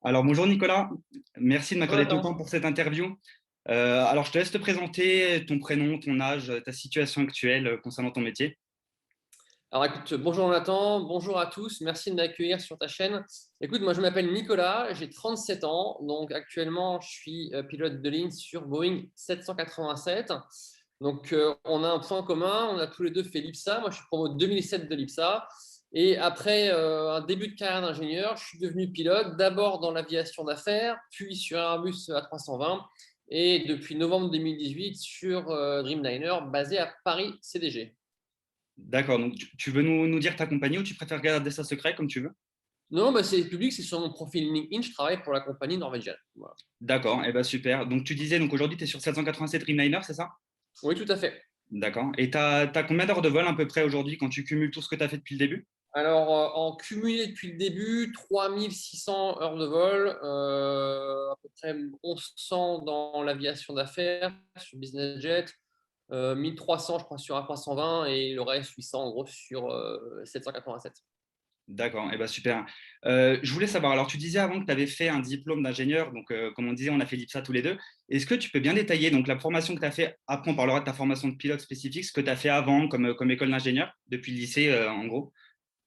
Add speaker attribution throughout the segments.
Speaker 1: Alors, bonjour Nicolas, merci de m'accorder ton
Speaker 2: Jonathan.
Speaker 1: temps pour cette interview. Alors, je te laisse te présenter ton prénom, ton âge, ta situation actuelle concernant ton métier.
Speaker 2: Alors écoute, bonjour Jonathan, bonjour à tous, merci de m'accueillir sur ta chaîne. Écoute, moi je m'appelle Nicolas, j'ai 37 ans, donc actuellement je suis pilote de ligne sur Boeing 787. Donc on a un point commun, on a tous les deux fait l'IPSA, moi je suis promo 2007 de l'IPSA. Et après un début de carrière d'ingénieur, je suis devenu pilote, d'abord dans l'aviation d'affaires, puis sur Airbus A320 et depuis novembre 2018 sur Dreamliner basé à Paris CDG.
Speaker 1: D'accord, donc tu veux nous dire ta compagnie ou tu préfères garder ça secret comme tu veux?
Speaker 2: Non, bah, c'est public, c'est sur mon profil LinkedIn, je travaille pour la compagnie norvégienne. Voilà.
Speaker 1: D'accord, et ben super. Donc tu disais, donc aujourd'hui tu es sur 787 Dreamliner, c'est ça?
Speaker 2: Oui, tout à fait.
Speaker 1: D'accord. Et tu as combien d'heures de vol à peu près aujourd'hui quand tu cumules tout ce que tu as fait depuis le début?
Speaker 2: Alors, en cumulé depuis le début, 3600 heures de vol, à peu près 1100 dans l'aviation d'affaires, sur Business Jet, 1300, je crois, sur A320 et le reste, 800 en gros sur 787.
Speaker 1: D'accord, et ben super. Je voulais savoir, alors tu disais avant que tu avais fait un diplôme d'ingénieur, donc comme on disait, on a fait l'IPSA tous les deux. Est-ce que tu peux bien détailler donc la formation que tu as fait, après on parlera de ta formation de pilote spécifique, ce que tu as fait avant comme école d'ingénieur, depuis le lycée en gros?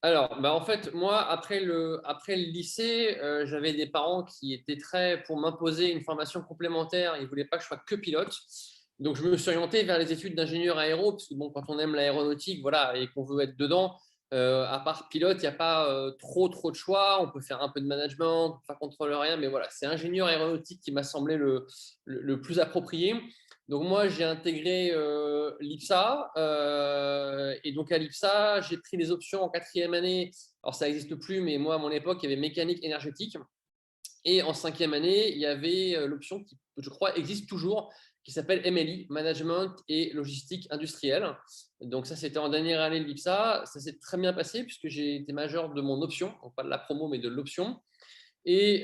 Speaker 2: Alors, bah, en fait, moi, après le lycée, j'avais des parents qui étaient très pour m'imposer une formation complémentaire. Ils ne voulaient pas que je sois que pilote. Donc, je me suis orienté vers les études d'ingénieur aéro, parce que bon, quand on aime l'aéronautique, voilà, et qu'on veut être dedans, à part pilote, il n'y a pas trop de choix. On peut faire un peu de management, on peut faire contrôleur rien, mais voilà, c'est ingénieur aéronautique qui m'a semblé le plus approprié. Donc moi, j'ai intégré l'IPSA. Et donc à l'IPSA, j'ai pris les options en quatrième année. Alors ça n'existe plus, mais moi, à mon époque, il y avait mécanique énergétique. Et en cinquième année, il y avait l'option qui, je crois, existe toujours, qui s'appelle MLI, Management et Logistique Industrielle. Donc ça, c'était en dernière année de l'IPSA. Ça s'est très bien passé puisque j'ai été major de mon option, donc pas de la promo, mais de l'option. Et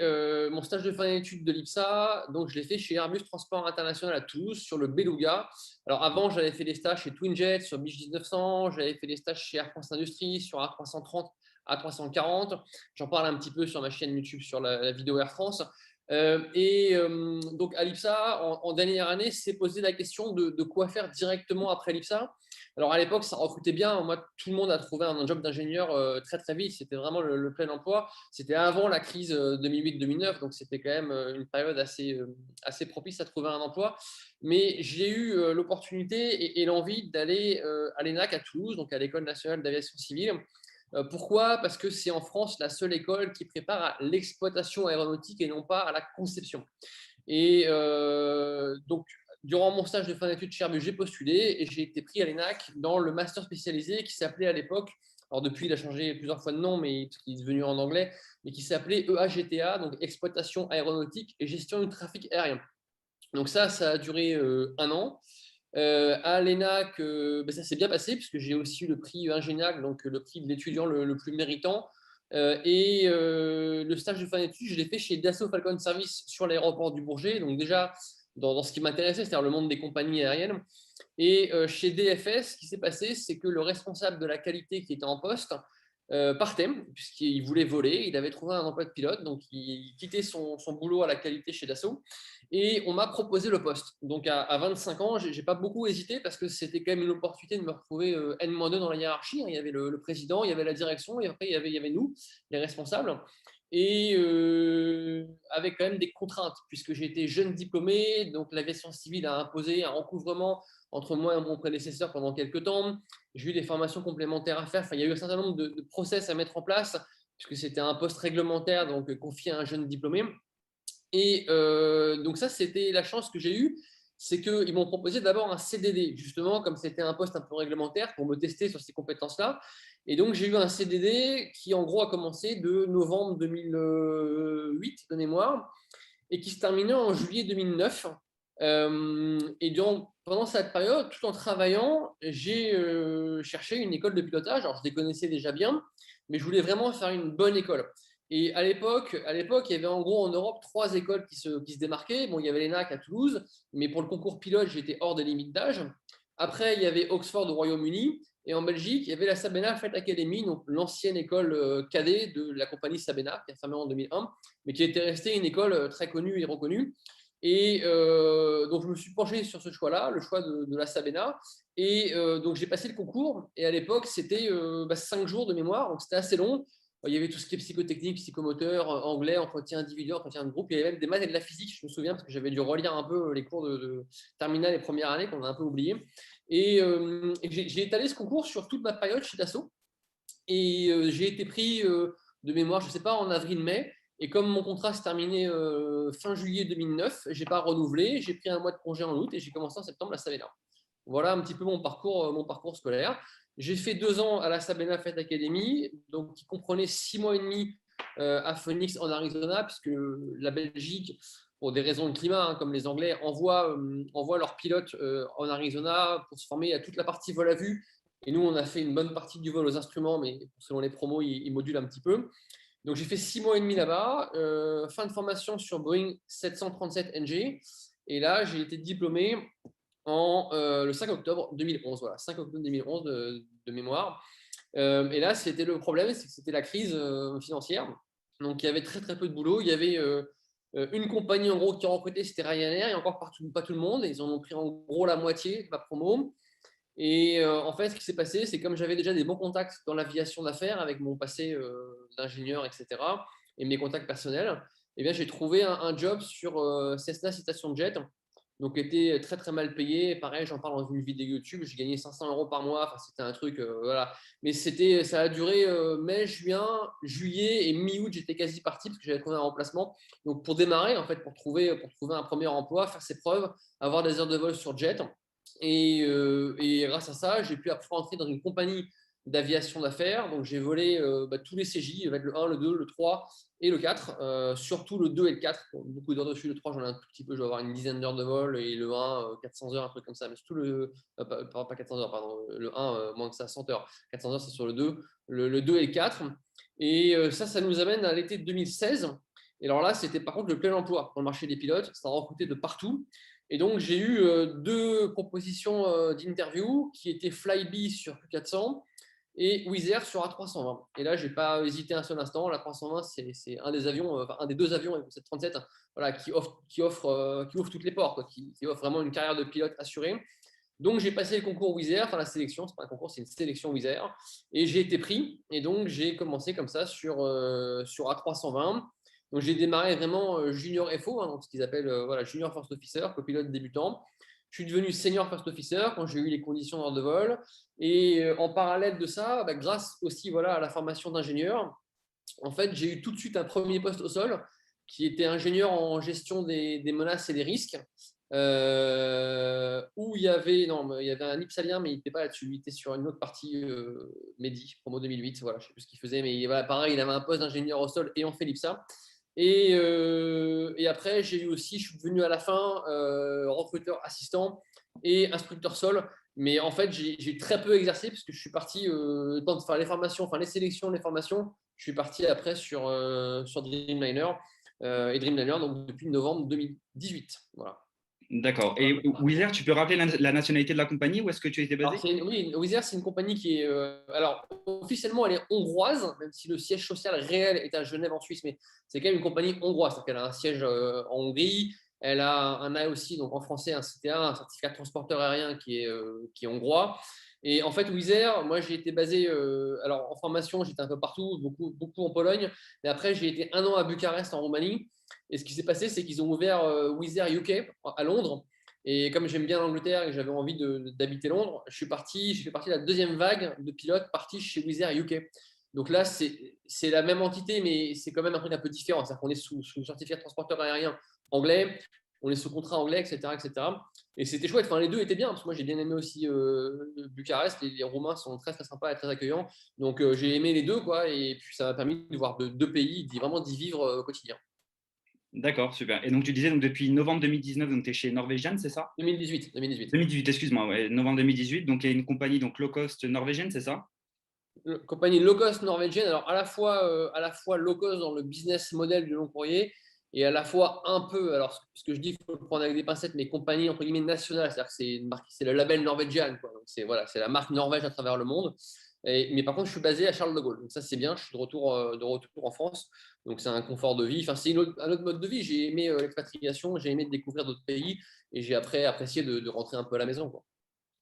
Speaker 2: mon stage de fin d'études de l'IPSA, donc je l'ai fait chez Airbus Transport International à Toulouse sur le Beluga. Alors avant, j'avais fait des stages chez Twinjet sur Biche 1900, j'avais fait des stages chez Air France Industrie sur A330, A340. J'en parle un petit peu sur ma chaîne YouTube sur la vidéo Air France. Donc à l'IPSA, en dernière année, s'est posé la question de quoi faire directement après l'IPSA. Alors à l'époque, ça recrutait bien. Moi, tout le monde a trouvé un job d'ingénieur très vite. C'était vraiment le plein emploi. C'était avant la crise 2008-2009, donc c'était quand même une période assez propice à trouver un emploi. Mais j'ai eu l'opportunité et l'envie d'aller à l'ENAC à Toulouse, donc à l'École nationale d'aviation civile. Pourquoi? Parce que c'est en France la seule école qui prépare à l'exploitation aéronautique et non pas à la conception. Et donc, durant mon stage de fin d'études chez Airbus, j'ai postulé et j'ai été pris à l'ENAC dans le master spécialisé qui s'appelait à l'époque, alors depuis il a changé plusieurs fois de nom, mais qui est devenu en anglais, mais qui s'appelait EAGTA, donc Exploitation aéronautique et gestion du trafic aérien. Donc ça a duré un an. À l'ENAC, ben ça s'est bien passé puisque j'ai aussi eu le prix Ingéniac, donc le prix de l'étudiant le plus méritant. Le stage de fin d'études, je l'ai fait chez Dassault Falcon Service sur l'aéroport du Bourget. Donc déjà, dans ce qui m'intéressait, c'est-à-dire le monde des compagnies aériennes. Et chez DFS, ce qui s'est passé, c'est que le responsable de la qualité qui était en poste partait, puisqu'il voulait voler. Il avait trouvé un emploi de pilote, donc il quittait son boulot à la qualité chez Dassault. Et on m'a proposé le poste. Donc à 25 ans, j'ai pas beaucoup hésité parce que c'était quand même une opportunité de me retrouver N-2 dans la hiérarchie. Il y avait le président, il y avait la direction, et après il y avait nous, les responsables. Et avec quand même des contraintes, puisque j'étais jeune diplômé, donc l'aviation civile a imposé un recouvrement entre moi et mon prédécesseur pendant quelques temps. J'ai eu des formations complémentaires à faire. Enfin, il y a eu un certain nombre de process à mettre en place, puisque c'était un poste réglementaire, donc confié à un jeune diplômé. Et donc ça, c'était la chance que j'ai eue, c'est qu'ils m'ont proposé d'abord un CDD, justement, comme c'était un poste un peu réglementaire, pour me tester sur ces compétences-là. Et donc, j'ai eu un CDD qui, en gros, a commencé de novembre 2008 de mémoire et qui se terminait en juillet 2009. Et donc, pendant cette période, tout en travaillant, j'ai cherché une école de pilotage. Alors, je les connaissais déjà bien, mais je voulais vraiment faire une bonne école. Et à l'époque, il y avait en gros en Europe trois écoles qui se démarquaient. Bon, il y avait l'ENAC à Toulouse, mais pour le concours pilote, j'étais hors des limites d'âge. Après, il y avait Oxford au Royaume-Uni. Et en Belgique, il y avait la Sabena Flight Academy, donc l'ancienne école cadet de la compagnie Sabena, qui a fermé en 2001, mais qui était restée une école très connue et reconnue. Et donc, je me suis penché sur ce choix-là, le choix de la Sabena. Et donc, j'ai passé le concours. Et à l'époque, c'était 5 jours de mémoire, donc c'était assez long. Il y avait tout ce qui est psychotechnique, psychomoteur, anglais, entretien individuel, entretien de groupe. Il y avait même des maths et de la physique, je me souviens, parce que j'avais dû relire un peu les cours de terminale et première année qu'on a un peu oublié. Et j'ai étalé ce concours sur toute ma période chez Dassault. Et j'ai été pris de mémoire, je ne sais pas, en avril-mai. Et comme mon contrat se terminait fin juillet 2009, je n'ai pas renouvelé. J'ai pris un mois de congé en août et j'ai commencé en septembre la Sabena. Voilà un petit peu mon parcours scolaire. J'ai fait 2 ans à la Sabena Flight Academy, donc qui comprenait 6 mois et demi à Phoenix en Arizona, puisque la Belgique, pour des raisons de climat, hein, comme les Anglais, envoie leurs pilotes en Arizona pour se former à toute la partie vol à vue. Et nous, on a fait une bonne partie du vol aux instruments, mais selon les promos, ils modulent un petit peu. Donc, j'ai fait 6 mois et demi là-bas. Fin de formation sur Boeing 737 NG. Et là, j'ai été diplômé le 5 octobre 2011. Voilà, 5 octobre 2011 de mémoire. Et là, c'était le problème, c'est que c'était la crise financière. Donc, il y avait très, très peu de boulot. Il y avait une compagnie, en gros, qui a recruté, c'était Ryanair, et encore pas tout le monde. Et ils en ont pris en gros la moitié de ma promo. Et en fait, ce qui s'est passé, c'est comme j'avais déjà des bons contacts dans l'aviation d'affaires avec mon passé d'ingénieur, etc., et mes contacts personnels, eh bien, j'ai trouvé un job sur Cessna Citation Jet, donc était très très mal payé. Pareil, j'en parle dans une vidéo YouTube, j'ai gagné 500 € par mois, enfin, c'était un truc, voilà. Mais ça a duré mai, juin, juillet et mi-août, j'étais quasi parti parce que j'avais trouvé un remplacement. Donc pour démarrer, en fait, pour trouver un premier emploi, faire ses preuves, avoir des heures de vol sur jet. Et grâce à ça, j'ai pu après rentrer dans une compagnie d'aviation d'affaires. Donc, j'ai volé tous les CJ, le 1, le 2, le 3 et le 4. Surtout le 2 et le 4. Beaucoup d'heures dessus. Le 3, j'en ai un tout petit peu. Je vais avoir une dizaine d'heures de vol. Et le 1, 400 heures, un truc comme ça. Mais surtout pas 400 heures, pardon. Le 1, moins que ça, 100 heures. 400 heures, c'est sur le 2. Le 2 et le 4. Et ça nous amène à l'été 2016. Et alors là, c'était par contre le plein emploi dans le marché des pilotes. Ça recrutait de partout. Et donc, j'ai eu 2 propositions d'interview qui étaient Flybe sur Q400 et Wizz Air sur A320. Et là, je n'ai pas hésité un seul instant. L'A320, c'est un des avions, un des 2 avions, cette 37, voilà, qui ouvre toutes les portes, quoi, qui offre vraiment une carrière de pilote assurée. Donc, j'ai passé le concours Wizz Air, enfin la sélection, c'est pas un concours, c'est une sélection Wizz Air. Et j'ai été pris. Et donc, j'ai commencé comme ça sur A320. Donc, j'ai démarré vraiment junior FO, hein, donc ce qu'ils appellent voilà, junior first officer, copilote débutant. Je suis devenu senior first officer quand j'ai eu les conditions d'heure de vol. Et en parallèle de ça, grâce aussi voilà, à la formation d'ingénieur, en fait, j'ai eu tout de suite un premier poste au sol qui était ingénieur en gestion des menaces et des risques. Où il y avait un Ipsalien, mais il n'était pas là-dessus, il était sur une autre partie Medi, promo 2008, voilà, je ne sais plus ce qu'il faisait, mais voilà, pareil, il avait un poste d'ingénieur au sol et on fait l'IPSA. Et après, j'ai eu aussi, je suis devenu à la fin recruteur assistant et instructeur sol. Mais en fait, j'ai très peu exercé parce que je suis parti, le temps de faire les formations, enfin les sélections, les formations, je suis parti après sur Dreamliner et Dreamliner, donc depuis novembre 2018. Voilà.
Speaker 1: D'accord. Et Wizz Air, tu peux rappeler la nationalité de la compagnie, où est-ce que tu étais
Speaker 2: Alors,
Speaker 1: basé?
Speaker 2: oui, Wizz Air, c'est une compagnie qui est. Alors, officiellement, elle est hongroise, même si le siège social réel est à Genève, en Suisse, mais c'est quand même une compagnie hongroise. C'est-à-dire qu'elle a un siège en Hongrie. Elle a un AOC, donc en français, un CTA, un certificat de transporteur aérien qui est hongrois. Et en fait, Wizz Air, moi, j'ai été basé. Alors, en formation, j'étais un peu partout, beaucoup, beaucoup en Pologne. Mais après, j'ai été 1 an à Bucarest, en Roumanie. Et ce qui s'est passé, c'est qu'ils ont ouvert Wizz Air UK à Londres. Et comme j'aime bien l'Angleterre et que j'avais envie d'habiter Londres, je fais partie de la deuxième vague de pilotes partis chez Wizz Air UK. Donc là, c'est la même entité, mais c'est quand même un truc un peu différent. C'est-à-dire qu'on est sous certificat de transporteur aérien anglais, on est sous contrat anglais, etc. etc. Et c'était chouette. Enfin, les deux étaient bien, parce que moi, j'ai bien aimé aussi Bucarest. Les Roumains sont très, très sympas et très accueillants. Donc, j'ai aimé les deux, quoi. Et puis, ça m'a permis de voir 2 pays, vraiment d'y vivre au quotidien.
Speaker 1: D'accord, super. Et donc, tu disais donc, depuis novembre 2019, tu es chez Norwegian, c'est ça?
Speaker 2: 2018. 2018.
Speaker 1: 2018, excuse-moi, ouais, novembre 2018. Donc, il y a une compagnie donc, low cost norvégienne, c'est ça?
Speaker 2: Compagnie low cost norvégienne, alors à la fois low cost dans le business model du long courrier et à la fois un peu, alors ce que je dis, il faut le prendre avec des pincettes, mais compagnie entre guillemets nationale, c'est-à-dire que c'est une marque, c'est le label norvégian, quoi. Donc c'est voilà, c'est la marque Norvège à travers le monde. Mais par contre, je suis basé à Charles de Gaulle, donc ça c'est bien. Je suis de retour en France, donc c'est un confort de vie. Enfin, c'est un autre mode de vie. J'ai aimé l'expatriation, j'ai aimé découvrir d'autres pays, et j'ai après apprécié de rentrer un peu à la maison, quoi.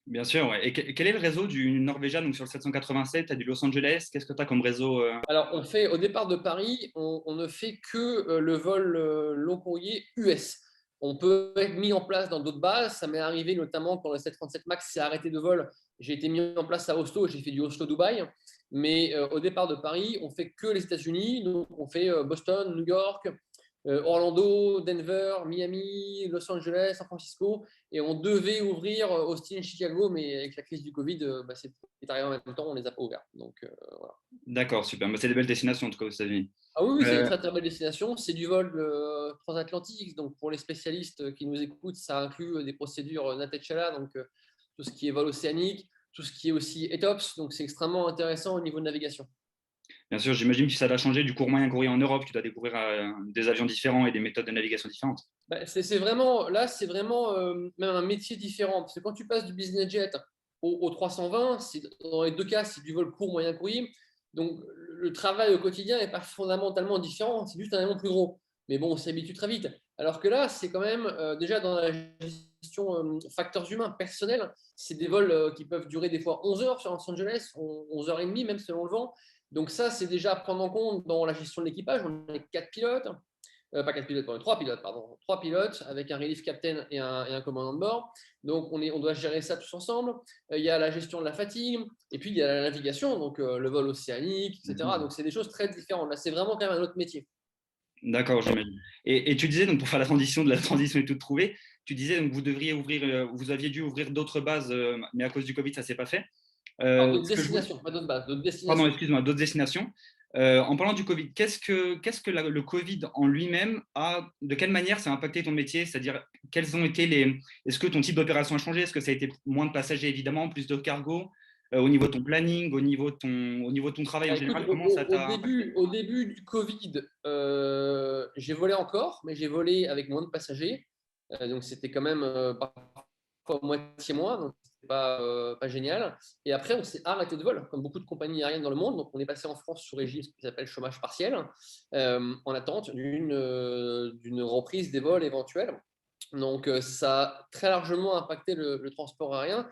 Speaker 1: Bien sûr, ouais. Et quel est le réseau du Norvégia, donc sur le 787, tu as du Los Angeles, qu'est-ce que tu as comme réseau
Speaker 2: Alors, on fait au départ de Paris, on ne fait que le vol long courrier US. On peut être mis en place dans d'autres bases. Ça m'est arrivé notamment quand le 737 MAX s'est arrêté de vol. J'ai été mis en place à Oslo, j'ai fait du Oslo-Dubaï. Mais au départ de Paris, on fait que les États-Unis. Donc, on fait Boston, New York, Orlando, Denver, Miami, Los Angeles, San Francisco. Et on devait ouvrir Austin, Chicago, mais avec la crise du Covid, c'est arrivé en même temps, on ne les a pas ouverts. Donc, voilà.
Speaker 1: D'accord, super. Bah, c'est des belles destinations, en tout cas, aux États-Unis.
Speaker 2: Ah oui, oui, c'est une
Speaker 1: Euh,
Speaker 2: très très belle destination. C'est du vol transatlantique. Donc pour les spécialistes qui nous écoutent, ça inclut des procédures NATECHALA, donc tout ce qui est vol océanique, tout ce qui est aussi ETOPS. Donc c'est extrêmement intéressant au niveau de navigation.
Speaker 1: Bien sûr, j'imagine que ça va changer du court moyen courrier en Europe. Tu dois découvrir des avions différents et des méthodes de navigation différentes.
Speaker 2: Bah, c'est vraiment, là, c'est vraiment même un métier différent. Parce que quand tu passes du business jet au 320, dans les deux cas, c'est du vol court, moyen courrier. Donc le travail au quotidien n'est pas fondamentalement différent. C'est juste un avion plus gros. Mais bon, on s'y habitue très vite. Alors que là, c'est quand même déjà dans la gestion facteurs humains personnels, c'est des vols qui peuvent durer des fois 11 heures sur Los Angeles, 11h30 même selon le vent. Donc ça, c'est déjà à prendre en compte dans la gestion de l'équipage. On est 4 pilotes. Pas 4 pilotes, pardon, 3 pilotes, pardon. 3 pilotes avec un relief captain et un commandant de bord. Donc, on doit gérer ça tous ensemble. Il y a la gestion de la fatigue, et puis il y a la navigation, donc le vol océanique, etc.
Speaker 1: Mhm.
Speaker 2: Donc, c'est des choses très différentes. Là, c'est vraiment quand même un autre métier.
Speaker 1: D'accord, j'imagine. Et tu disais, donc, pour faire la transition de la transition est toute trouvée, tu disais donc vous devriez ouvrir, vous aviez dû ouvrir d'autres bases, mais à cause du Covid, ça ne s'est pas fait.
Speaker 2: Alors, d'autres
Speaker 1: Ce que je voulais-
Speaker 2: destinations, pas d'autres bases, d'autres
Speaker 1: Pardon,
Speaker 2: destinations.
Speaker 1: excuse-moi, d'autres destinations. En parlant du Covid, qu'est-ce que le Covid en lui-même a, de quelle manière ça a impacté ton métier? C'est-à-dire, quels ont été les, est-ce que ton type d'opération a changé? Est-ce que ça a été moins de passagers, évidemment, plus de cargo, au niveau de ton planning, au niveau de ton travail en
Speaker 2: Bah, écoute,
Speaker 1: général, comment ça t'a impacté?
Speaker 2: au début du Covid, j'ai volé encore, mais j'ai volé avec moins de passagers. Donc, c'était quand même parfois moitié moins, donc c'était pas génial. Et après, on s'est arrêté de vol, comme beaucoup de compagnies aériennes dans le monde. Donc, on est passé en France sous régime ce qui s'appelle chômage partiel, en attente d'une reprise des vols éventuels. Donc, ça a très largement impacté le transport aérien.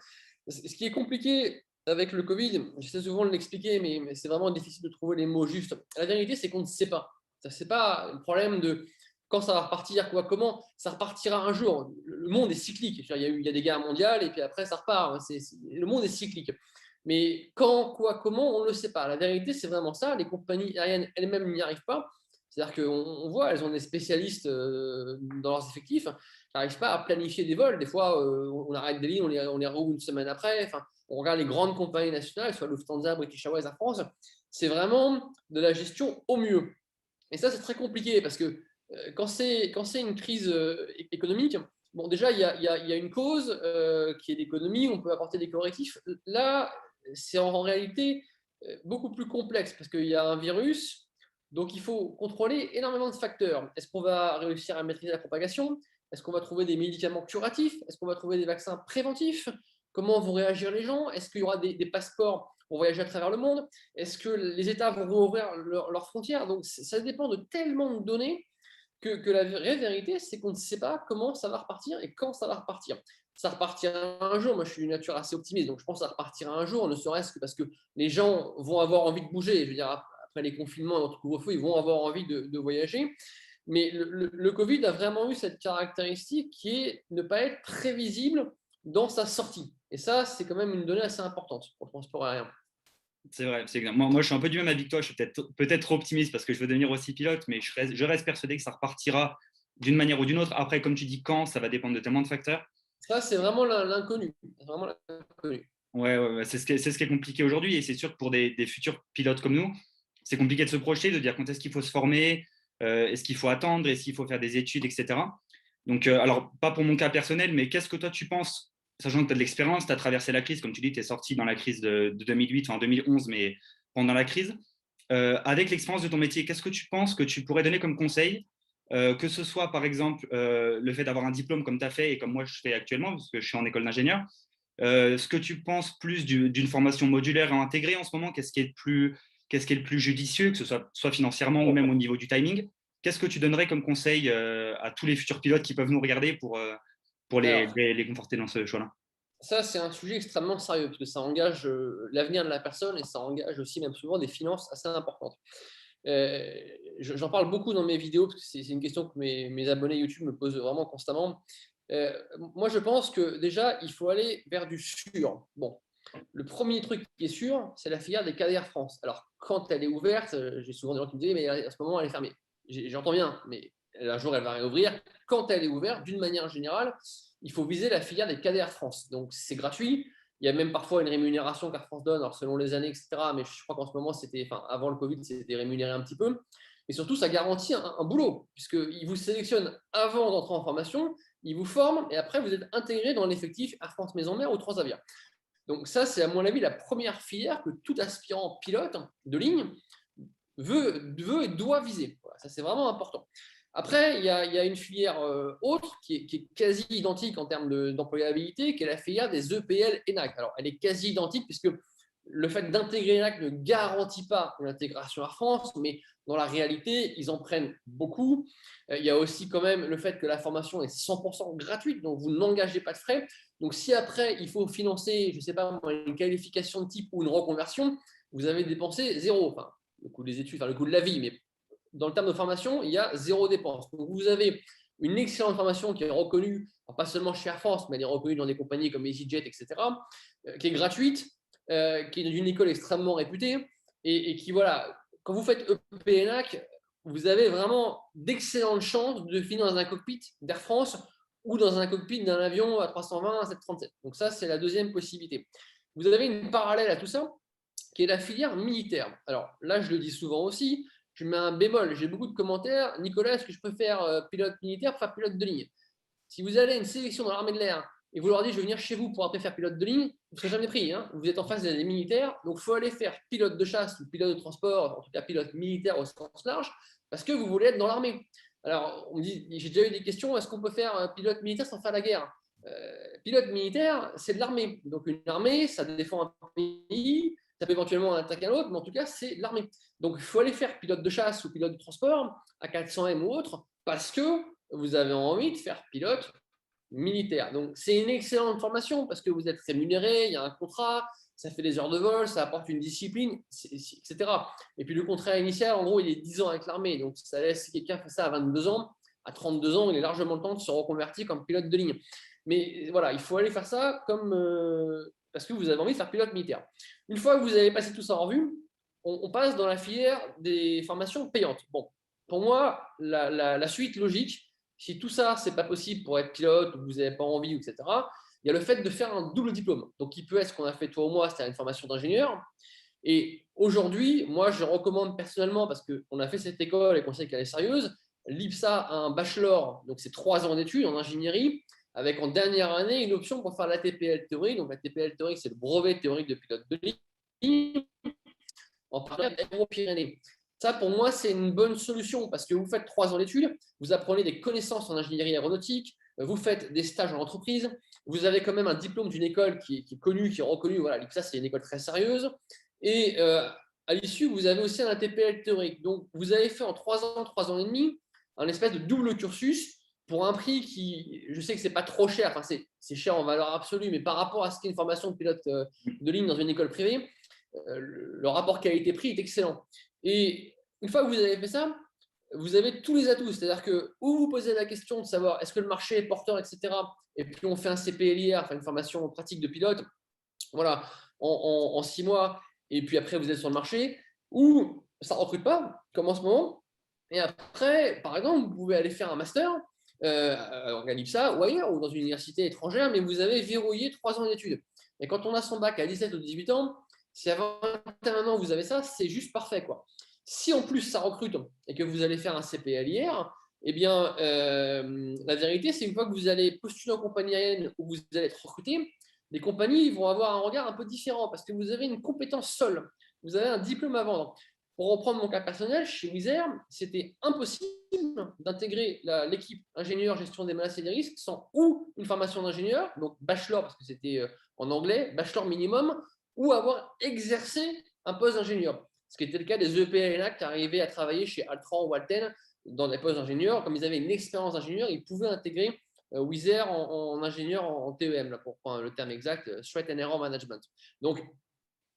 Speaker 2: Ce qui est compliqué avec le Covid, j'essaie souvent de l'expliquer, mais c'est vraiment difficile de trouver les mots justes. La vérité, c'est qu'on ne sait pas. Ça, c'est pas le problème de quand ça va repartir, quoi, comment. Ça repartira un jour. Le monde est cyclique. Il y a des guerres mondiales et puis après, ça repart. Le monde est cyclique. Mais quand, quoi, comment, on ne le sait pas. La vérité, c'est vraiment ça. Les compagnies aériennes elles-mêmes n'y arrivent pas. C'est-à-dire qu'on voit, elles ont des spécialistes dans leurs effectifs qui n'arrivent pas à planifier des vols. Des fois, on arrête des lignes, on les roule une semaine après. Enfin, on regarde les grandes compagnies nationales, soit Lufthansa, British Airways, Air France. C'est vraiment de la gestion au mieux. Et ça, c'est très compliqué parce que quand c'est une crise économique, bon, déjà, il y a une cause qui est l'économie, on peut apporter des correctifs. Là, c'est en réalité beaucoup plus complexe parce qu'il y a un virus, donc il faut contrôler énormément de facteurs. Est-ce qu'on va réussir à maîtriser la propagation? Est-ce qu'on va trouver des médicaments curatifs? Est-ce qu'on va trouver des vaccins préventifs? Comment vont réagir les gens? Est-ce qu'il y aura des passeports pour voyager à travers le monde? Est-ce que les États vont rouvrir leurs frontières? Donc, ça dépend de tellement de données que la vraie vérité, c'est qu'on ne sait pas comment ça va repartir et quand ça va repartir. Ça repartira un jour. Moi, je suis d'une nature assez optimiste, donc je pense que ça repartira un jour, ne serait-ce que parce que les gens vont avoir envie de bouger. Je veux dire, après les confinements et notre couvre-feu, ils vont avoir envie de voyager. Mais le Covid a vraiment eu cette caractéristique qui est ne pas être prévisible dans sa sortie. Et ça, c'est quand même une donnée assez importante pour le transport aérien.
Speaker 1: C'est vrai, c'est exact. Moi, je suis un peu du même avis que toi. Je suis peut-être trop optimiste parce que je veux devenir aussi pilote, mais je reste persuadé que ça repartira d'une manière ou d'une autre. Après, comme tu dis, quand, ça va dépendre de tellement de facteurs.
Speaker 2: Ça, c'est vraiment l'inconnu. Vraiment l'inconnu.
Speaker 1: Ouais, ouais, ouais, c'est ce qui est compliqué aujourd'hui. Et c'est sûr que pour des futurs pilotes comme nous, c'est compliqué de se projeter, de dire quand est-ce qu'il faut se former, est-ce qu'il faut attendre, est-ce qu'il faut faire des études, etc. Donc, alors, pas pour mon cas personnel, mais qu'est-ce que toi tu penses, sachant que tu as de l'expérience, tu as traversé la crise, comme tu dis, tu es sorti dans la crise de 2008, en 2011, mais pendant la crise. Avec l'expérience de ton métier, qu'est-ce que tu penses que tu pourrais donner comme conseil que ce soit par exemple le fait d'avoir un diplôme comme tu as fait et comme moi je fais actuellement, parce que je suis en école d'ingénieur. Ce que tu penses plus d'une formation modulaire à intégrer en ce moment, qu'est-ce qui est le plus judicieux, que ce soit financièrement ou même au niveau du timing? Qu'est-ce que tu donnerais comme conseil à tous les futurs pilotes qui peuvent nous regarder pour
Speaker 2: Alors,
Speaker 1: les conforter dans ce choix-là?
Speaker 2: ça, c'est un sujet extrêmement sérieux parce que ça engage l'avenir de la personne et ça engage aussi même souvent des finances assez importantes. Euh, J'en parle beaucoup dans mes vidéos parce que c'est une question que mes abonnés YouTube me posent vraiment constamment. Euh, Moi, je pense que déjà, il faut aller vers du sûr. Bon, le premier truc qui est sûr, c'est la filière des CADR France. Alors, quand elle est ouverte, j'ai souvent des gens qui me disent, mais à ce moment, elle est fermée. J'entends bien, mais un jour, elle va réouvrir. Quand elle est ouverte, d'une manière générale, il faut viser la filière des CADR France. Donc, c'est gratuit. Il y a même parfois une rémunération qu'Air France donne, alors selon les années, etc. Mais je crois qu'en ce moment, avant le Covid, c'était rémunéré un petit peu. Et surtout, ça garantit un boulot, puisqu'ils vous sélectionnent avant d'entrer en formation, ils vous forment, et après, vous êtes intégré dans l'effectif Air France Maison Mère ou Transavia. Donc ça, c'est à mon avis la première filière que tout aspirant pilote de ligne veut et doit viser. Voilà, ça, c'est vraiment important. Après, il y a une filière autre qui est quasi identique en termes d'employabilité, qui est la filière des EPL ENAC. Alors, elle est quasi identique puisque le fait d'intégrer ENAC ne garantit pas l'intégration à France, mais dans la réalité, ils en prennent beaucoup. Il y a aussi quand même le fait que la formation est 100% gratuite, donc vous n'engagez pas de frais. Donc, si après, il faut financer, je ne sais pas, une qualification de type ou une reconversion, vous avez dépensé zéro. Enfin, le coût des études, enfin le coût de la vie, mais dans le terme de formation, il y a zéro dépense. Donc, vous avez une excellente formation qui est reconnue, pas seulement chez Air France, mais elle est reconnue dans des compagnies comme EasyJet, etc., qui est gratuite, qui est d'une école extrêmement réputée, et qui, voilà, quand vous faites EPNAC, vous avez vraiment d'excellentes chances de finir dans un cockpit d'Air France ou dans un cockpit d'un avion à 320, à 737. Donc ça, c'est la deuxième possibilité. Vous avez une parallèle à tout ça, qui est la filière militaire. Alors là, je le dis souvent aussi, je mets un bémol, j'ai beaucoup de commentaires. Nicolas, est-ce que je préfère pilote militaire ou faire pilote de ligne? Si vous allez à une sélection dans l'armée de l'air et vous leur dites je vais venir chez vous pour après faire pilote de ligne, vous ne serez jamais pris. Hein. Vous êtes en face des militaires, donc il faut aller faire pilote de chasse ou pilote de transport, en tout cas pilote militaire au sens large, parce que vous voulez être dans l'armée. Alors, on me dit, j'ai déjà eu des questions, est-ce qu'on peut faire un pilote militaire sans faire la guerre? Pilote militaire, c'est de l'armée. Donc une armée, ça défend un pays, ça peut éventuellement attaquer un autre, mais en tout cas, c'est l'armée. Donc il faut aller faire pilote de chasse ou pilote de transport à 400M ou autre, parce que vous avez envie de faire pilote militaire. Donc c'est une excellente formation parce que vous êtes rémunéré, il y a un contrat, ça fait des heures de vol, ça apporte une discipline, etc. Et puis le contrat initial, en gros, il est 10 ans avec l'armée. Donc ça laisse, si quelqu'un fait ça à 22 ans, à 32 ans, il a largement le temps de se reconvertir comme pilote de ligne. Mais voilà, il faut aller faire ça comme, parce que vous avez envie de faire pilote militaire. Une fois que vous avez passé tout ça en revue, on passe dans la filière des formations payantes. Bon, pour moi, la suite logique, si tout ça, c'est pas possible pour être pilote, ou vous n'avez pas envie, etc., il y a le fait de faire un double diplôme. Donc, qui peut être ce qu'on a fait toi ou moi, c'est-à-dire une formation d'ingénieur. Et aujourd'hui, moi, je recommande personnellement, parce qu'on a fait cette école et qu'on sait qu'elle est sérieuse, l'IPSA a un bachelor, donc c'est 3 ans d'études en ingénierie, avec en dernière année une option pour faire la TPL théorie. Donc, la TPL théorie, c'est le brevet théorique de pilote de ligne en partenariat avec Pyrénées. Ça, pour moi, c'est une bonne solution parce que vous faites 3 ans d'études, vous apprenez des connaissances en ingénierie aéronautique, vous faites des stages en entreprise, vous avez quand même un diplôme d'une école qui est connue, qui est reconnue. Voilà, l'IPSA, c'est une école très sérieuse. Et à l'issue, vous avez aussi un ATPL théorique. Donc, vous avez fait en 3 ans et demi, un espèce de double cursus pour un prix qui, je sais que c'est pas trop cher, enfin, c'est cher en valeur absolue, mais par rapport à ce qu'est une formation de pilote de ligne dans une école privée, le rapport qualité-prix est excellent. Et une fois que vous avez fait ça, vous avez tous les atouts. C'est-à-dire que où vous posez la question de savoir est-ce que le marché est porteur, etc. Et puis on fait un CPLIR, enfin une formation pratique de pilote, voilà, en 6 mois, et puis après vous êtes sur le marché, ou ça ne recrute pas, comme en ce moment. Et après, par exemple, vous pouvez aller faire un master en l'IPSA ou ailleurs, ou dans une université étrangère, mais vous avez verrouillé 3 ans d'études. Et quand on a son bac à 17 ou 18 ans, si à 21 ans vous avez ça, c'est juste parfait, quoi. Si en plus ça recrute et que vous allez faire un CPLIR, eh bien, la vérité, c'est une fois que vous allez postuler en compagnie aérienne ou vous allez être recruté, les compagnies vont avoir un regard un peu différent parce que vous avez une compétence seule, vous avez un diplôme à vendre. pour reprendre mon cas personnel, chez Wizz Air, c'était impossible d'intégrer l'équipe ingénieur gestion des menaces et des risques sans ou une formation d'ingénieur, donc bachelor parce que c'était en anglais, bachelor minimum, ou avoir exercé un poste d'ingénieur. Ce qui était le cas des EPLNA qui arrivaient à travailler chez Altran ou Alten dans des postes d'ingénieur. Comme ils avaient une expérience d'ingénieur, ils pouvaient intégrer Wizz Air en ingénieur en TEM, là, pour prendre le terme exact, Threat and Error Management. Donc,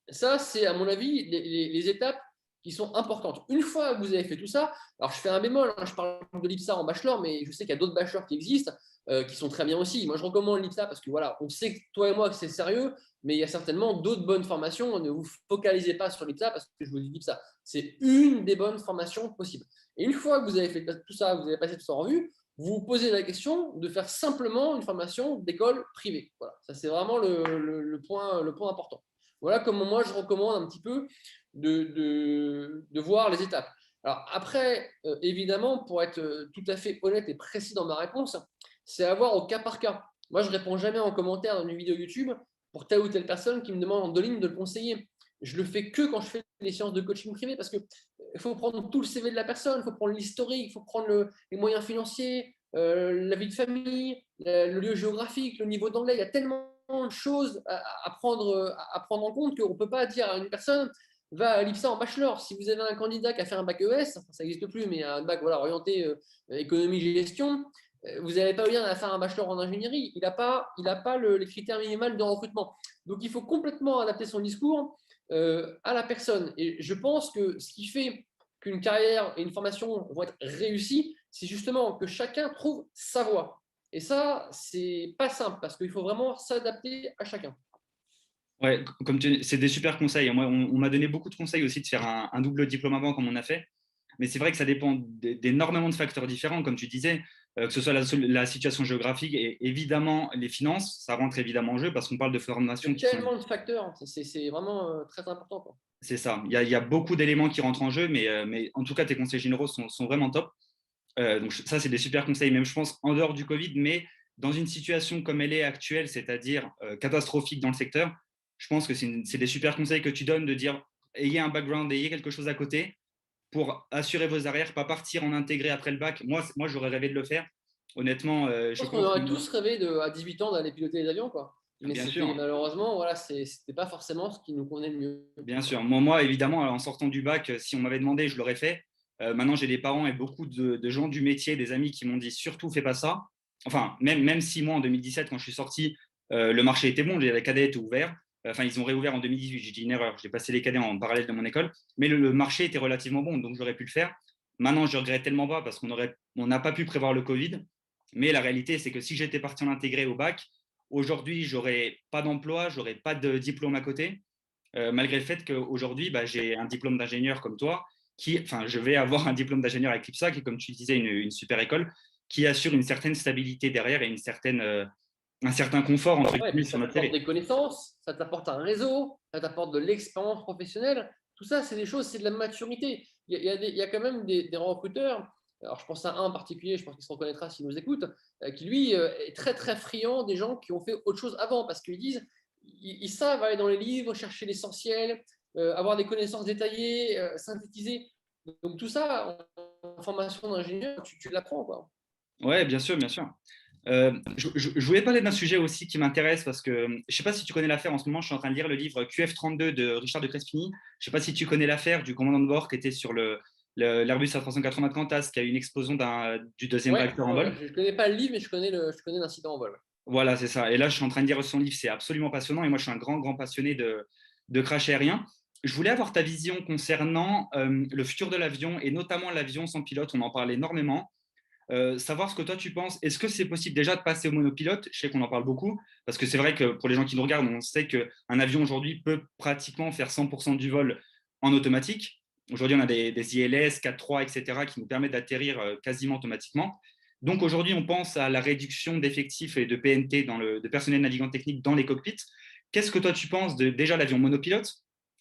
Speaker 2: ça, c'est à mon avis les étapes qui sont importantes. Une fois que vous avez fait tout ça, alors je fais un bémol, hein, je parle de l'IPSA en bachelor, mais je sais qu'il y a d'autres bachelors qui existent, qui sont très bien aussi. Moi, je recommande l'IPSA parce que voilà, on sait que toi et moi que c'est sérieux, mais il y a certainement d'autres bonnes formations. Ne vous focalisez pas sur l'IPSA parce que je vous dis l'IPSA, c'est une des bonnes formations possibles. Et une fois que vous avez fait tout ça, vous avez passé tout ça en revue, vous vous posez la question de faire simplement une formation d'école privée. Voilà, ça c'est vraiment le point important. Voilà comment moi je recommande un petit peu de voir les étapes. Alors après, évidemment, pour être tout à fait honnête et précis dans ma réponse, c'est à voir au cas par cas. Moi, je ne réponds jamais en commentaire dans une vidéo YouTube pour telle ou telle personne qui me demande en 2 lignes de le conseiller. Je le fais que quand je fais des séances de coaching privé parce qu'il faut prendre tout le CV de la personne, il faut prendre l'historique, il faut prendre les moyens financiers, la vie de famille, le lieu géographique, le niveau d'anglais. Il y a tellement de choses à prendre en compte qu'on ne peut pas dire à une personne va à l'IPSA en bachelor. Si vous avez un candidat qui a fait un bac ES, ça n'existe plus, mais un bac voilà, orienté économie-gestion, vous n'allez pas bien à faire un bachelor en ingénierie. Il n'a pas les critères minimaux de recrutement. Donc, il faut complètement adapter son discours à la personne. Et je pense que ce qui fait qu'une carrière et une formation vont être réussies, c'est justement que chacun trouve sa voie. Et ça, c'est pas simple parce qu'il faut vraiment s'adapter à chacun.
Speaker 1: Ouais, c'est des super conseils. Moi, on m'a donné beaucoup de conseils aussi de faire un double diplôme avant, comme on a fait. Mais c'est vrai que ça dépend d'énormément de facteurs différents, comme tu disais, que ce soit la situation géographique et évidemment les finances, ça rentre évidemment en jeu parce qu'on parle de formations
Speaker 2: Il
Speaker 1: qui
Speaker 2: y a
Speaker 1: sont.
Speaker 2: tellement de facteurs, c'est vraiment très important, quoi.
Speaker 1: C'est ça. Il y a beaucoup d'éléments qui rentrent en jeu, mais en tout cas, tes conseils généraux sont vraiment top. Donc ça, c'est des super conseils, même je pense en dehors du Covid, mais dans une situation comme elle est actuelle, c'est-à-dire catastrophique dans le secteur, je pense que c'est des super conseils que tu donnes de dire ayez un background, ayez quelque chose à côté pour assurer vos arrières, pas partir en intégré après le bac. Moi j'aurais rêvé de le faire. Honnêtement,
Speaker 2: Je
Speaker 1: je
Speaker 2: pense qu'on
Speaker 1: pense que
Speaker 2: aurait tous rêvé à 18 ans d'aller piloter les avions, quoi. Mais
Speaker 1: bien
Speaker 2: c'était
Speaker 1: sûr,
Speaker 2: malheureusement, voilà, c'était pas forcément ce qui nous convenait le mieux.
Speaker 1: bien sûr. Moi, évidemment, en sortant du bac, si on m'avait demandé, je l'aurais fait. Maintenant, j'ai des parents et beaucoup de gens du métier, des amis qui m'ont dit surtout fais pas ça. Enfin, même si moi, en 2017, quand je suis sorti, le marché était bon, les cadets étaient ouverts. Enfin, ils ont réouvert en 2018, j'ai dit une erreur. J'ai passé les cadets en parallèle de mon école, mais le marché était relativement bon, donc j'aurais pu le faire. Maintenant, je regrette tellement pas parce on n'a pas pu prévoir le Covid. Mais la réalité, c'est que si j'étais parti en intégré au bac, aujourd'hui, j'aurais pas d'emploi, j'aurais pas de diplôme à côté. Malgré le fait qu'aujourd'hui, j'ai un diplôme d'ingénieur comme toi, je vais avoir un diplôme d'ingénieur avec l'IPSA, qui est, comme tu disais, une super école, qui assure une certaine stabilité derrière et un certain confort, entre
Speaker 2: Ouais, et
Speaker 1: guillemets,
Speaker 2: puis
Speaker 1: sur
Speaker 2: ça
Speaker 1: notre
Speaker 2: t'apporte
Speaker 1: télé.
Speaker 2: des connaissances, ça t'apporte un réseau, ça t'apporte de l'expérience professionnelle. Tout ça, c'est des choses, c'est de la maturité. Il y a quand même des recruteurs, alors je pense à un en particulier, je pense qu'il se reconnaîtra s'il nous écoute, qui lui est très très friand des gens qui ont fait autre chose avant, parce qu'ils disent, ils savent aller dans les livres, chercher l'essentiel, avoir des connaissances détaillées, synthétisées. Donc tout ça, en formation d'ingénieur, tu l'apprends, quoi.
Speaker 1: Ouais, bien sûr, bien sûr. Je voulais parler d'un sujet aussi qui m'intéresse parce que je ne sais pas si tu connais l'affaire. En ce moment, je suis en train de lire le livre QF32 de Richard de Crespigny. Je ne sais pas si tu connais l'affaire du commandant de bord qui était sur l'Airbus A380 Qantas, qui a eu une explosion du deuxième
Speaker 2: Ouais,
Speaker 1: réacteur en
Speaker 2: ouais,
Speaker 1: vol.
Speaker 2: je ne connais pas le livre, mais je connais l'incident en vol.
Speaker 1: Voilà, c'est ça. Et là, je suis en train de lire son livre. C'est absolument passionnant. Et moi, je suis un grand, grand passionné de crash aérien. Je voulais avoir ta vision concernant le futur de l'avion et notamment l'avion sans pilote. On en parle énormément. Savoir ce que toi tu penses. Est-ce que c'est possible déjà de passer au monopilote? Je sais qu'on en parle beaucoup, parce que c'est vrai que pour les gens qui nous regardent, on sait qu'un avion aujourd'hui peut pratiquement faire 100% du vol en automatique. Aujourd'hui, on a des ILS, 4.3, etc., qui nous permettent d'atterrir quasiment automatiquement. Donc aujourd'hui, on pense à la réduction d'effectifs et de PNT, de personnel navigant technique dans les cockpits. Qu'est-ce que toi tu penses de déjà l'avion monopilote,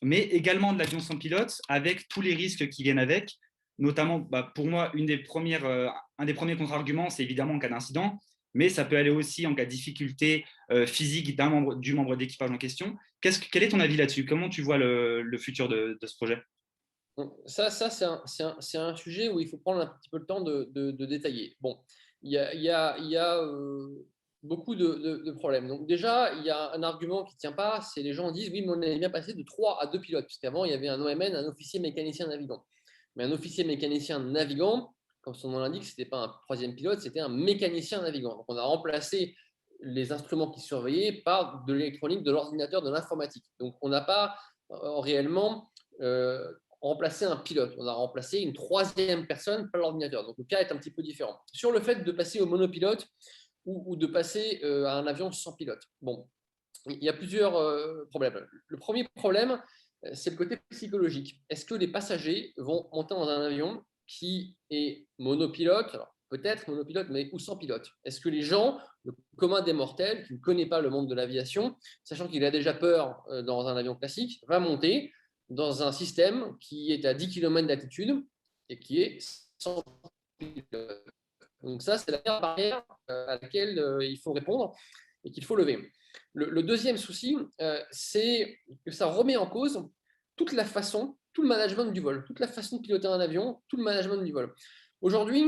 Speaker 1: mais également de l'avion sans pilote, avec tous les risques qui viennent avec, notamment pour moi, un des premiers contre-arguments, c'est évidemment en cas d'incident, mais ça peut aller aussi en cas de difficulté physique du membre d'équipage en question. Quel est ton avis là-dessus? Comment tu vois le futur de ce projet?
Speaker 2: Ça c'est un sujet où il faut prendre un petit peu le temps de détailler. Bon, il y a beaucoup de problèmes. Donc déjà, il y a un argument qui ne tient pas, c'est les gens disent, oui, mais on est bien passé de 3 à 2 pilotes, puisqu'avant, il y avait un OMN, un officier mécanicien navigant. Mais un officier mécanicien navigant, comme son nom l'indique, ce n'était pas un troisième pilote, c'était un mécanicien navigant. Donc on a remplacé les instruments qui surveillaient par de l'électronique, de l'ordinateur, de l'informatique. Donc on n'a pas réellement remplacé un pilote, on a remplacé une troisième personne par l'ordinateur. Donc le cas est un petit peu différent. Sur le fait de passer au monopilote ou de passer à un avion sans pilote. Bon, il y a plusieurs problèmes. Le premier problème, c'est le côté psychologique. Est-ce que les passagers vont monter dans un avion qui est monopilote, alors peut-être monopilote, mais ou sans pilote? Est-ce que les gens, le commun des mortels, qui ne connaît pas le monde de l'aviation, sachant qu'il a déjà peur dans un avion classique, va monter dans un système qui est à 10 km d'altitude et qui est sans pilote? Donc ça, c'est la première barrière à laquelle il faut répondre et qu'il faut lever. Le deuxième souci, c'est que ça remet en cause toute la façon, tout le management du vol, toute la façon de piloter un avion, tout le management du vol. Aujourd'hui,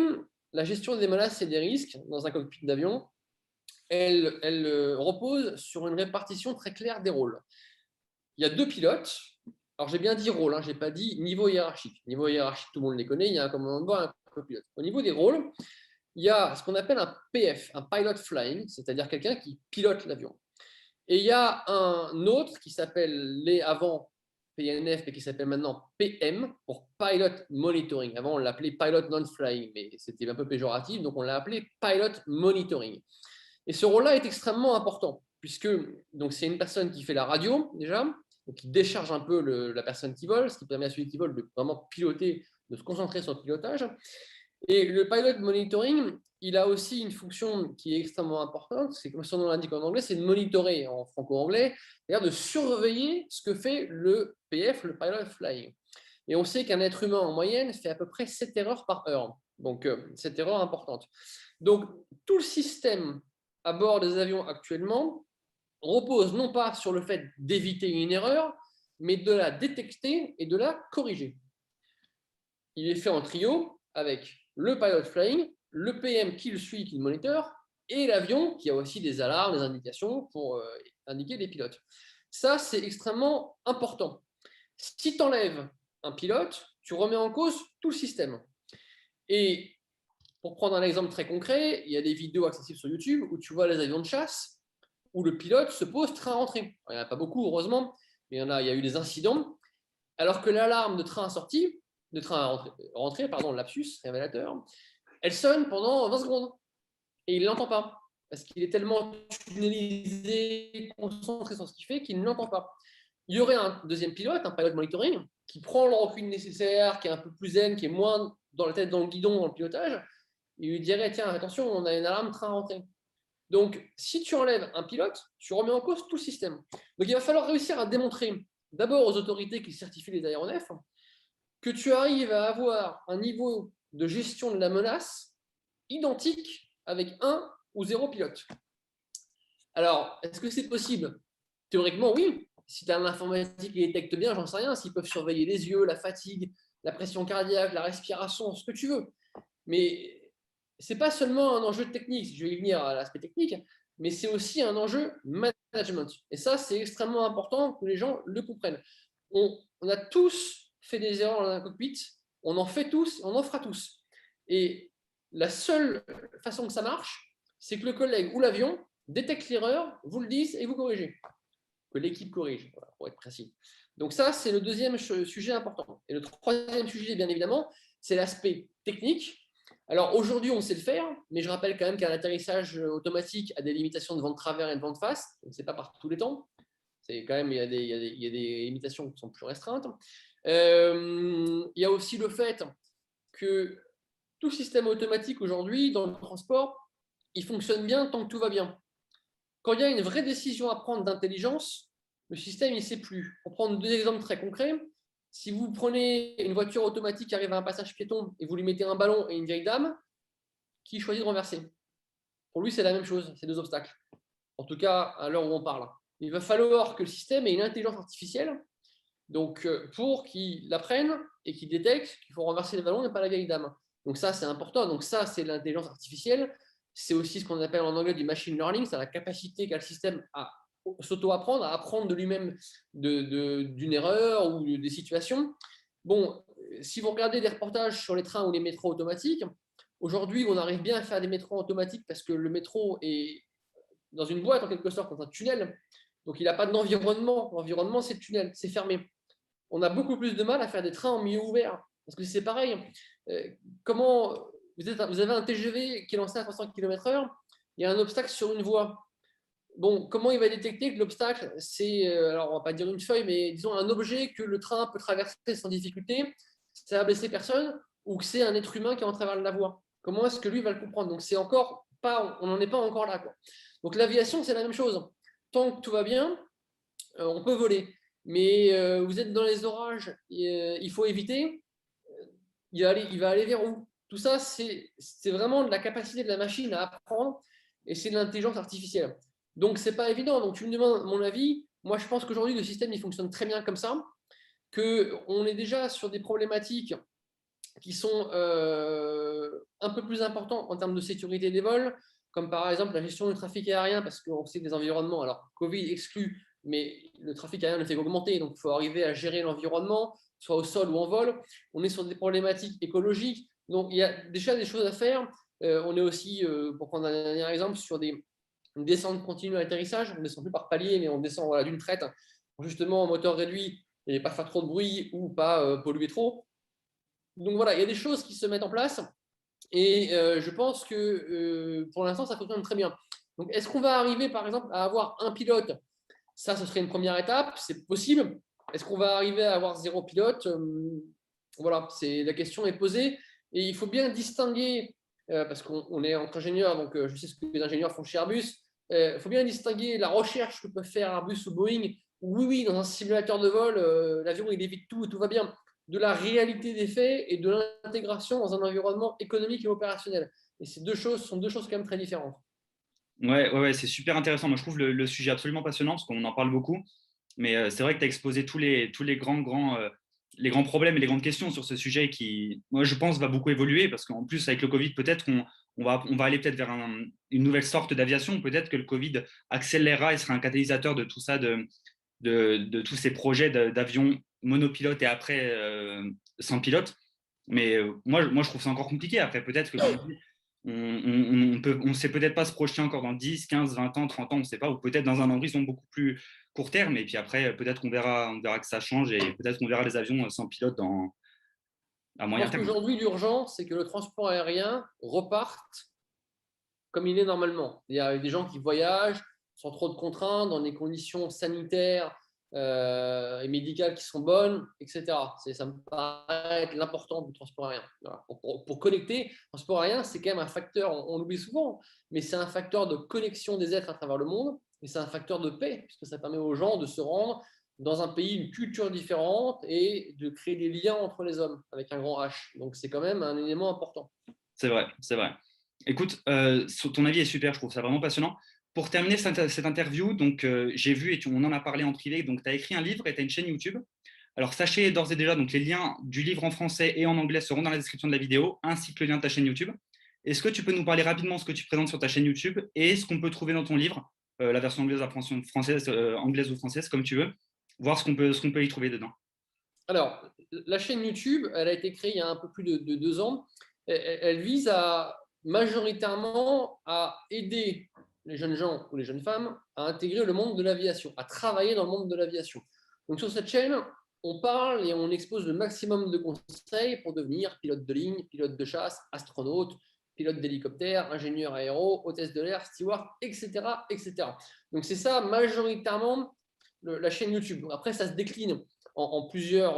Speaker 2: la gestion des menaces et des risques dans un cockpit d'avion, elle repose sur une répartition très claire des rôles. Il y a 2 pilotes. Alors, j'ai bien dit rôle, je n'ai pas dit niveau hiérarchique. Niveau hiérarchique, tout le monde les connaît, il y a un commandant de bord et un copilote. Au niveau des rôles, il y a ce qu'on appelle un PF, un pilot flying, c'est-à-dire quelqu'un qui pilote l'avion. Et il y a un autre qui s'appelle avant PNF, mais qui s'appelle maintenant PM, pour Pilot Monitoring. Avant, on l'appelait Pilot Non-Flying, mais c'était un peu péjoratif, donc on l'a appelé Pilot Monitoring. Et ce rôle-là est extrêmement important, puisque c'est une personne qui fait la radio, déjà, donc qui décharge un peu la personne qui vole, ce qui permet à celui qui vole de vraiment piloter, de se concentrer sur le pilotage. Et le pilot monitoring, il a aussi une fonction qui est extrêmement importante, c'est comme son nom l'indique en anglais, c'est de monitorer en franco-anglais, c'est-à-dire de surveiller ce que fait le PF, le pilot flying. Et on sait qu'un être humain en moyenne fait à peu près 7 erreurs par heure, donc 7 erreurs importantes. Donc tout le système à bord des avions actuellement repose non pas sur le fait d'éviter une erreur, mais de la détecter et de la corriger. Il est fait en trio avec le pilot flying, le PM qui le suit, qui le moniteur, et l'avion qui a aussi des alarmes, des indications pour indiquer les pilotes. Ça, c'est extrêmement important. Si tu enlèves un pilote, tu remets en cause tout le système. Et pour prendre un exemple très concret, il y a des vidéos accessibles sur YouTube où tu vois les avions de chasse où le pilote se pose train à rentrer. Il n'y en a pas beaucoup, heureusement, mais il y a eu des incidents. Alors que l'alarme de train à sortie, de train à rentrer, pardon, lapsus révélateur, elle sonne pendant 20 secondes et il ne l'entend pas parce qu'il est tellement tunnelisé, concentré sur ce qu'il fait qu'il ne l'entend pas. Il y aurait un deuxième pilote, un pilot monitoring, qui prend le recul nécessaire, qui est un peu plus zen, qui est moins dans la tête dans le guidon, dans le pilotage. Il lui dirait, tiens, attention, on a une alarme train à rentrer. Donc, si tu enlèves un pilote, tu remets en cause tout le système. Donc, il va falloir réussir à démontrer d'abord aux autorités qui certifient les aéronefs que tu arrives à avoir un niveau de gestion de la menace identique avec un ou zéro pilote. Alors, est-ce que c'est possible? Théoriquement, oui. Si tu as un informatique qui détecte bien, j'en sais rien, s'ils peuvent surveiller les yeux, la fatigue, la pression cardiaque, la respiration, ce que tu veux. Mais ce n'est pas seulement un enjeu technique, je vais y venir à l'aspect technique, mais c'est aussi un enjeu management. Et ça, c'est extrêmement important que les gens le comprennent. On a tous fait des erreurs dans un cockpit, on en fait tous, on en fera tous. Et la seule façon que ça marche, c'est que le collègue ou l'avion détecte l'erreur, vous le dise et vous corrigez. Que l'équipe corrige, voilà, pour être précis. Donc ça, c'est le deuxième sujet important. Et le troisième sujet, bien évidemment, c'est l'aspect technique. Alors aujourd'hui, on sait le faire, mais je rappelle quand même qu'un atterrissage automatique a des limitations de vent de travers et de vent de face. Donc ce n'est pas par tous les temps. C'est quand même, il y a des limitations qui sont plus restreintes. Il y a aussi le fait que tout système automatique aujourd'hui dans le transport, il fonctionne bien tant que tout va bien. Quand il y a une vraie décision à prendre d'intelligence, le système, il ne sait plus. Pour prendre 2 exemples très concrets, si vous prenez une voiture automatique qui arrive à un passage piéton et vous lui mettez un ballon et une vieille dame, qui choisit de renverser? Pour lui, c'est la même chose, c'est 2 obstacles. En tout cas, à l'heure où on parle. Il va falloir que le système ait une intelligence artificielle Donc, pour qu'ils l'apprennent et qu'ils détectent qu'il faut renverser les ballons et pas la vieille dame. Donc ça, c'est important. Donc ça, c'est l'intelligence artificielle. C'est aussi ce qu'on appelle en anglais du machine learning, c'est la capacité qu'a le système à s'auto-apprendre, à apprendre de lui-même d'une erreur ou des situations. Bon, si vous regardez des reportages sur les trains ou les métros automatiques, aujourd'hui, on arrive bien à faire des métros automatiques parce que le métro est dans une boîte, en quelque sorte, dans un tunnel. Donc, il n'a pas d'environnement. L'environnement, c'est le tunnel, c'est fermé. On a beaucoup plus de mal à faire des trains en milieu ouvert. Parce que c'est pareil. Comment vous avez un TGV qui est lancé à 300 km/h, il y a un obstacle sur une voie. Bon, comment il va détecter que l'obstacle, c'est, alors on va pas dire une feuille, mais disons un objet que le train peut traverser sans difficulté, ça va blesser personne, ou que c'est un être humain qui est en travers de la voie. Comment est-ce que lui va le comprendre? Donc c'est encore pas, on n'en est pas encore là, quoi. Donc l'aviation, c'est la même chose. Tant que tout va bien, on peut voler. Mais vous êtes dans les orages, il faut éviter. Il va aller vers où? Tout ça, c'est vraiment de la capacité de la machine à apprendre et c'est de l'intelligence artificielle. Donc, c'est pas évident. Donc, tu me demandes mon avis. Moi, je pense qu'aujourd'hui, le système, il fonctionne très bien comme ça, qu'on est déjà sur des problématiques qui sont un peu plus importantes en termes de sécurité des vols, comme par exemple la gestion du trafic aérien, parce qu'on sait des environnements, alors Covid exclut, mais le trafic aérien ne fait qu'augmenter, donc il faut arriver à gérer l'environnement, soit au sol ou en vol. On est sur des problématiques écologiques, donc il y a déjà des choses à faire. On est aussi, pour prendre un dernier exemple, sur une descente continue à l'atterrissage. On ne descend plus par palier, mais on descend voilà, d'une traite, justement en moteur réduit et pas faire trop de bruit ou pas polluer trop. Donc voilà, il y a des choses qui se mettent en place et je pense que pour l'instant, ça fonctionne très bien. Donc, est-ce qu'on va arriver, par exemple, à avoir un pilote? Ça, ce serait une première étape, c'est possible. Est-ce qu'on va arriver à avoir 0 pilote? Voilà, la question est posée. Et il faut bien distinguer, parce qu'on est entre ingénieurs, donc je sais ce que les ingénieurs font chez Airbus, il faut bien distinguer la recherche que peut faire Airbus ou Boeing. Oui, oui, dans un simulateur de vol, l'avion, il évite tout et tout va bien, de la réalité des faits et de l'intégration dans un environnement économique et opérationnel. Et ces deux choses sont deux choses quand même très différentes.
Speaker 1: Ouais, c'est super intéressant. Moi, je trouve le sujet absolument passionnant parce qu'on en parle beaucoup. Mais c'est vrai que tu as exposé tous les les grands problèmes et les grandes questions sur ce sujet qui, moi, je pense, va beaucoup évoluer parce qu'en plus, avec le Covid, peut-être on va aller peut-être vers une nouvelle sorte d'aviation. Peut-être que le Covid accélérera et sera un catalyseur de tout ça, de tous ces projets d'avions monopilotes et après sans pilote. Mais moi, je trouve ça encore compliqué. Après, peut-être que on sait peut-être pas se projeter encore dans 10, 15, 20 ans, 30 ans, on ne sait pas, ou peut-être dans un horizon beaucoup plus court terme. Et puis après, peut-être on verra que ça change et peut-être qu'on verra les avions sans pilote à
Speaker 2: Je
Speaker 1: moyen
Speaker 2: pense
Speaker 1: terme.
Speaker 2: qu'aujourd'hui, l'urgence, c'est que le transport aérien reparte comme il est normalement. Il y a des gens qui voyagent sans trop de contraintes, dans des conditions sanitaires et médicales qui sont bonnes, etc. Ça me paraît être l'important du transport aérien. Voilà. Pour connecter, le transport aérien, c'est quand même un facteur, on l'oublie souvent, mais c'est un facteur de connexion des êtres à travers le monde, et c'est un facteur de paix, puisque ça permet aux gens de se rendre dans un pays, une culture différente, et de créer des liens entre les hommes, avec un grand H. Donc c'est quand même un élément important.
Speaker 1: C'est vrai, c'est vrai. Écoute, ton avis est super, je trouve ça vraiment passionnant. Pour terminer cette interview, donc j'ai vu et on en a parlé en privé, donc tu as écrit un livre et tu as une chaîne YouTube. Alors sachez d'ores et déjà, donc les liens du livre en français et en anglais seront dans la description de la vidéo, ainsi que le lien de ta chaîne YouTube. Est-ce que tu peux nous parler rapidement de ce que tu présentes sur ta chaîne YouTube et ce qu'on peut trouver dans ton livre, la version anglaise, française, anglaise ou française, comme tu veux, voir ce qu'on peut y trouver dedans.
Speaker 2: Alors, la chaîne YouTube, elle a été créée il y a un peu plus de 2 ans. Elle vise majoritairement à aider les jeunes gens ou les jeunes femmes à intégrer le monde de l'aviation, à travailler dans le monde de l'aviation. Donc sur cette chaîne, on parle et on expose le maximum de conseils pour devenir pilote de ligne, pilote de chasse, astronaute, pilote d'hélicoptère, ingénieur aéro, hôtesse de l'air, steward, etc., etc. Donc c'est ça majoritairement la chaîne YouTube. Après, ça se décline en plusieurs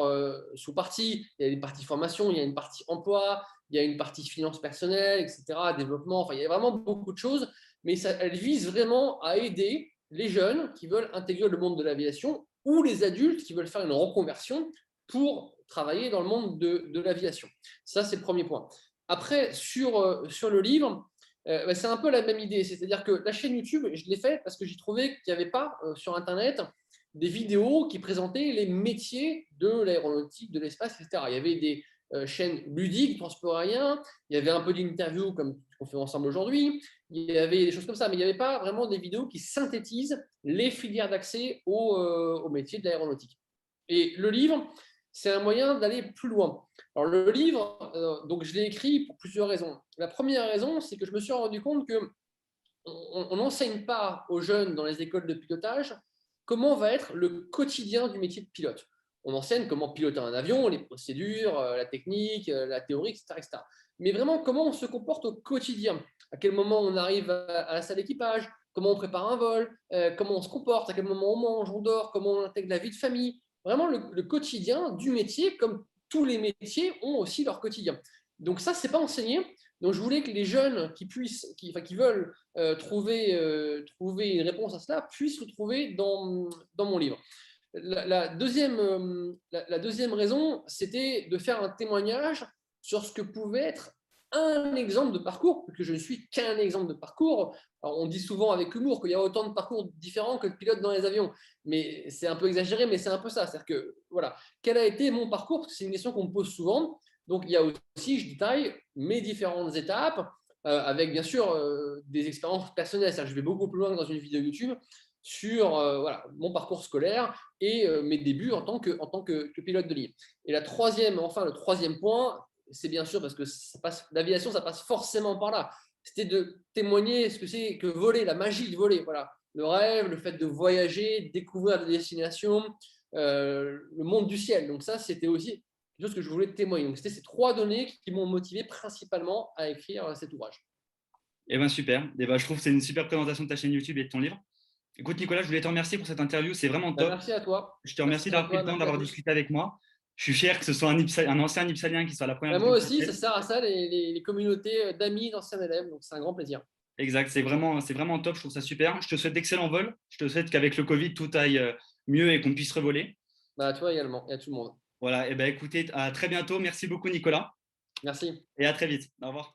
Speaker 2: sous-parties. Il y a une partie formation, il y a une partie emploi, il y a une partie finance personnelle, etc., développement. Enfin, il y a vraiment beaucoup de choses, mais elle vise vraiment à aider les jeunes qui veulent intégrer le monde de l'aviation ou les adultes qui veulent faire une reconversion pour travailler dans le monde de l'aviation. Ça, c'est le premier point. Après, sur le livre, c'est un peu la même idée. C'est-à-dire que la chaîne YouTube, je l'ai faite parce que j'ai trouvé qu'il n'y avait pas sur Internet des vidéos qui présentaient les métiers de l'aéronautique, de l'espace, etc. Il y avait des chaînes ludiques, transport aérien, il y avait un peu d'interviews comme ce qu'on fait ensemble aujourd'hui, il y avait des choses comme ça, mais il n'y avait pas vraiment des vidéos qui synthétisent les filières d'accès au métier de l'aéronautique. Et le livre, c'est un moyen d'aller plus loin. Alors le livre, donc je l'ai écrit pour plusieurs raisons. La première raison, c'est que je me suis rendu compte que on n'enseigne pas aux jeunes dans les écoles de pilotage comment va être le quotidien du métier de pilote. On enseigne comment piloter un avion, les procédures, la technique, la théorie, etc., etc. Mais vraiment, comment on se comporte au quotidien. À quel moment on arrive à la salle d'équipage, comment on prépare un vol, comment on se comporte, à quel moment on mange, on dort, comment on intègre la vie de famille. Vraiment le quotidien du métier, comme tous les métiers ont aussi leur quotidien. Donc ça, c'est pas enseigné. Donc je voulais que les jeunes qui veulent trouver une réponse à cela puissent le trouver dans mon livre. La deuxième raison, c'était de faire un témoignage sur ce que pouvait être un exemple de parcours, parce que je ne suis qu'un exemple de parcours. Alors, on dit souvent avec humour qu'il y a autant de parcours différents que de pilotes dans les avions, mais c'est un peu exagéré, mais c'est un peu ça. C'est-à-dire que, voilà, quel a été mon parcours? Parce que c'est une question qu'on me pose souvent. Donc, il y a aussi, je détaille mes différentes étapes, avec bien sûr des expériences personnelles. Je vais beaucoup plus loin que dans une vidéo YouTube sur voilà, mon parcours scolaire et mes débuts en tant que pilote de ligne. Et le troisième point, c'est bien sûr parce que l'aviation, ça passe forcément par là. C'était de témoigner ce que c'est que voler, la magie de voler. Voilà. Le rêve, le fait de voyager, découvrir des destinations, le monde du ciel. Donc ça, c'était aussi quelque chose que je voulais témoigner. Donc c'était ces trois données qui m'ont motivé principalement à écrire cet ouvrage.
Speaker 1: Eh ben super. Eh ben, je trouve que c'est une super présentation de ta chaîne YouTube et de ton livre. Écoute, Nicolas, je voulais te remercier pour cette interview. C'est vraiment top.
Speaker 2: Merci à toi.
Speaker 1: Je te remercie
Speaker 2: Merci à
Speaker 1: d'avoir pris
Speaker 2: toi.
Speaker 1: le temps
Speaker 2: Merci à
Speaker 1: d'avoir
Speaker 2: tous.
Speaker 1: discuté avec moi. Je suis fier que ce soit un ancien Nipsalien qui soit la première
Speaker 2: Moi
Speaker 1: vidéo que
Speaker 2: aussi,
Speaker 1: je
Speaker 2: ça
Speaker 1: fais.
Speaker 2: sert à ça, les communautés d'amis, d'anciens élèves. Donc, c'est un grand plaisir.
Speaker 1: Exact, c'est vraiment top. Je trouve ça super. Je te souhaite d'excellents vols. Je te souhaite qu'avec le Covid, tout aille mieux et qu'on puisse revoler.
Speaker 2: Bah, à toi également et à tout le monde.
Speaker 1: Voilà. Et ben écoutez, à très bientôt. Merci beaucoup, Nicolas.
Speaker 2: Merci.
Speaker 1: Et à très vite. Au revoir.